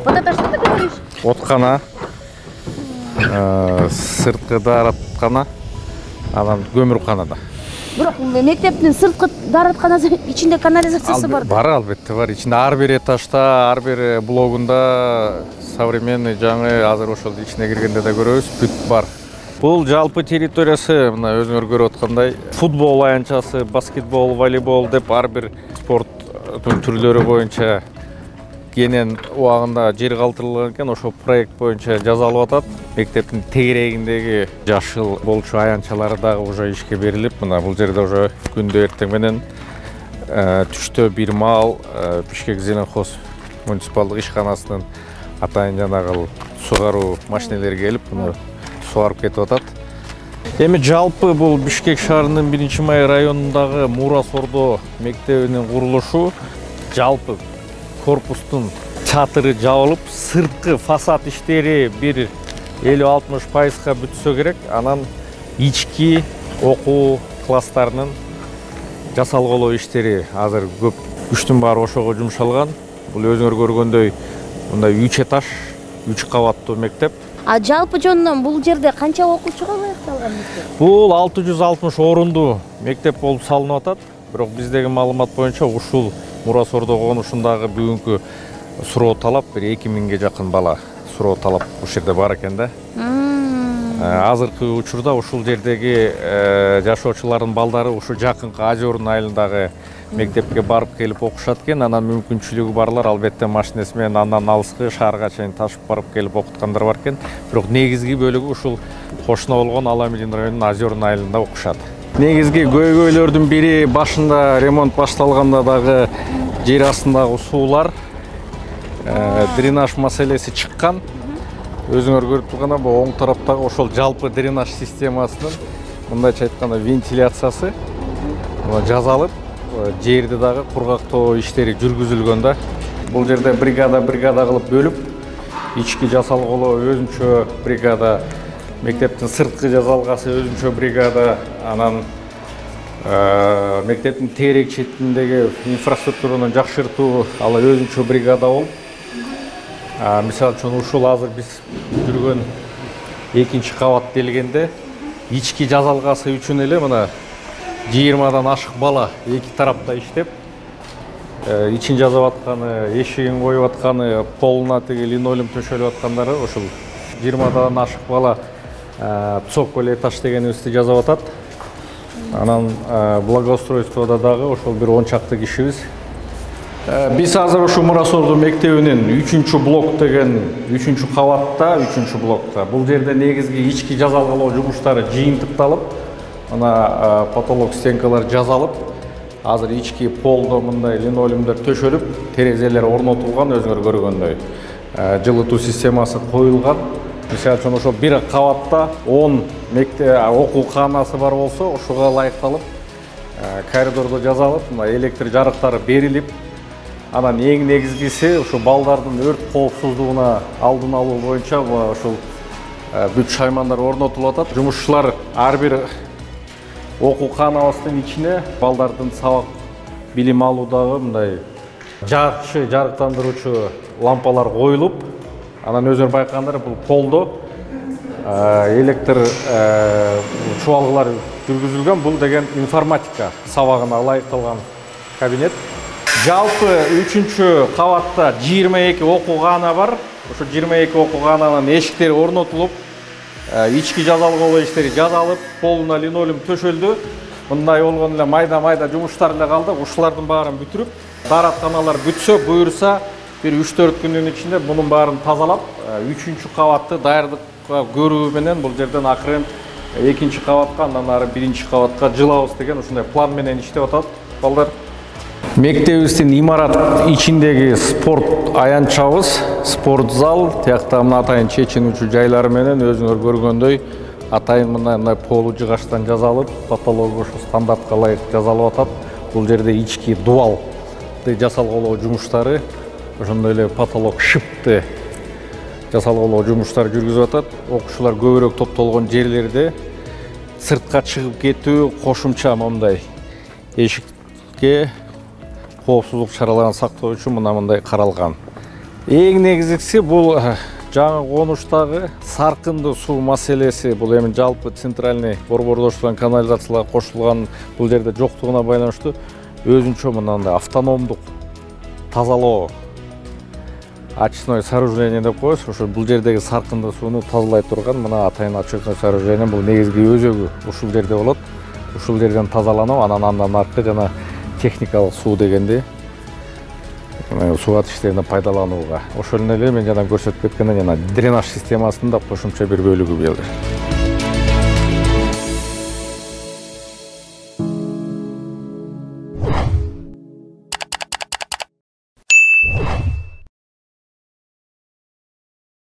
Водоташты да говоришь? Откана, сырткы даараткана, анан көмүрканада. Бирок мектептин сырткы дааратканасы ичинде канализациясы бар. Бар, албетте бар. Ичинде ар бир этажда, ар бир блогунда современный жаңы азыр ошол ичине киргенде да көрөбүз, бүт бар. Бул жалпы территориясы мына өзүңөр көрүп аткандай футбол аянтчасы, баскетбол, волейбол деп ар бир спорттун түрлөрү боюнча кенен убагында жер калтырылган экен. Ошол проект боюнча жасалып атат. Мектептин тегерегиндеги жашыл болчу аянтчалары дагы уже ишке берилип, мына бул жерде уже күндө эртең менен түштө бир маал Бишкек Зеленхоз муниципалдык ишканасынын атайын жанагы сугаруу машинелери келип, муну сугарып кетип атат. Эми жалпы бул Бишкек шаарынын 1-Май районундагы Мурас Ордо мектебинин курулушу жалпы корпустун чатыры жабылып, сырткы фасад иштери бир 50-60% бүтсө керек. Анан ички окуу класстарынын жасалгылоо иштери азыр көп күчтүн баары ошого жумшалган. Бул өзүңөр көргөндөй мындай 3 этаж, 3 кабаттуу мектеп. А жалпы жонунан бул жерде канча окуучуга ылайыкталган мектеп? Бул 660 орундуу мектеп болуп салынып атат. Бирок биздеги маалымат боюнча ушул Мурас Ордо конушундагы бүгүнкү суроо талап бир 2000ге жакын бала суроо талап ушул жерде бар экен да. Азыркы учурда ушул жердеги жашоочулардын балдары ушул жакынкы Озерный айылындагы мектепке барып келип окушат экен. Анан мүмкүнчүлүгү барлар албетте машинеси менен андан алыскы шаарга чейин ташып барып келип окуткандар бар экен. Бирок негизги бөлүгү ушул кошуна болгон Аламедин районунун Озерный айылында окушат. Негизги көйгөйлөрдүн бири башында ремонт башталганда дагы жер астындагы суулар дренаж маселеси чыккан. Өзүңөр көрүп тургандай бул оң тараптагы ошол жалпы дренаж системасынын мындайча айтканда вентиляциясы жасалып, жерди дагы кургактоо иштери жүргүзүлгөн да. Бул жерде бригада кылып бөлүп, ички жасалгылоо өзүнчө бригада, мектептин сырткы жасалгасы өзүнчө бригада, анан мектептин тегерек четиндеги инфраструктураны жакшыртуу ал өзүнчө бригада болуп, мисалы үчүн ушул азыр биз жүргөн 2-чи кабат делгенде ички жасалгасы үчүн эле мына 20дан ашык бала эки тарапта иштеп, ичин жасап атканы, эшигин коюп атканы, полуна тиги линолеум төшөлүп аткандары ошол 20дан ашык бала цоколь этаж дегенибизди жасап атат. Анан благоустройстводо дагы ошол бир 10 чакты кишибиз. Биз азыр ушу Мурас Ордо мектебинин 3-чү блок деген 3-чү кабатта, 3-чү блокта. Бул жерде негизги ички жасалгылоо жумуштары жыйынтыкталып, ана потолок стенкалар жасалып, азыр ички полдо мындай линолеумдор төшөлүп, терезелер орнотулган, өзүңөр көргөндөй. Жылытуу системасы коюлган. Мисалы үчүн ошол бир кабатта 10 мектеп окууканасы бар болсо, ошого ылайыкталып, коридордо жасалып, электр жарыктары берилип, анан эң негизгиси ушу балдардын өрт коопсуздугуна алдын алуу боюнча ошол бүт шаймандар орнотулуп атат. Жумушчулар ар бир окууканабыздын ичине балдардын сабак билим алуудагы мындай жакшы жарыктандыруучу лампалар коюлуп, анан өзүңөр байкагандар бул полдо электр чубалгылар жүргүзүлгөн. Бул деген информатика сабагына ылайыкталган кабинет. Жалпы 3-чү кабатта 22 окуукана бар. Ошо 22 окуукананын эшиктери орнотулуп, ички жасалгылоо иштери жасалып, полуна линолеум төшөлдү. Мындай болгон эле майда жумуштар эле калды. Ушулардын баарын бүтүрүп, дааратканалар бүтсө, буюрса бир 3-4 күндүн ичинде мунун баарын тазалап, 3-чү кабатты даярдыкка көрүү менен бул жерден акырын 2-чи кабатка, андан ары 1-чи кабатка жылабыз деген ушундай план менен иштеп атат балдар. Мектебибиздин имарат ичиндеги спорт аянтчабыз, спорт зал, тиякта мына атайын чечинүүчү жайлары менен өзүңөр көргөндөй атайын мындай полу жыгачтан жасалып, потологу ошо стандартка ылайык жасалып атат. Бул жерде ички дубалды жасалгылоо жумуштары, ошондой эле потолок шипти жасалгылоо жумуштары жүргүзүп атат. Окуучулар көбүрөөк топтолгон жерлерде сыртка чыгып кетүү кошумча мындай эшикке коопсуздук чараларын сактоо үчүн мындай каралган. Эң негизгиси бул жаңы конуштагы саркынды суу маселеси. Бул эми жалпы центральный борбордоштурган канализацияларга кошулган бул жерде жоктугуна байланыштуу өзүнчө мындай автономдук тазалоо очистной сооружение деп коебуз. Ошо бул жердеги саркынды сууну тазалай турган мына атайын очистной сооружение бул негизги өзөгү ушул жерде болот. Ушул жерден тазаланып, андан аркы жана техникалык суу дегенди сууат иштерине пайдаланууга. Ошол эле мен жана көрсөтүп кеткендей жана дренаж системасынын да кошумча бир бөлүгү бул.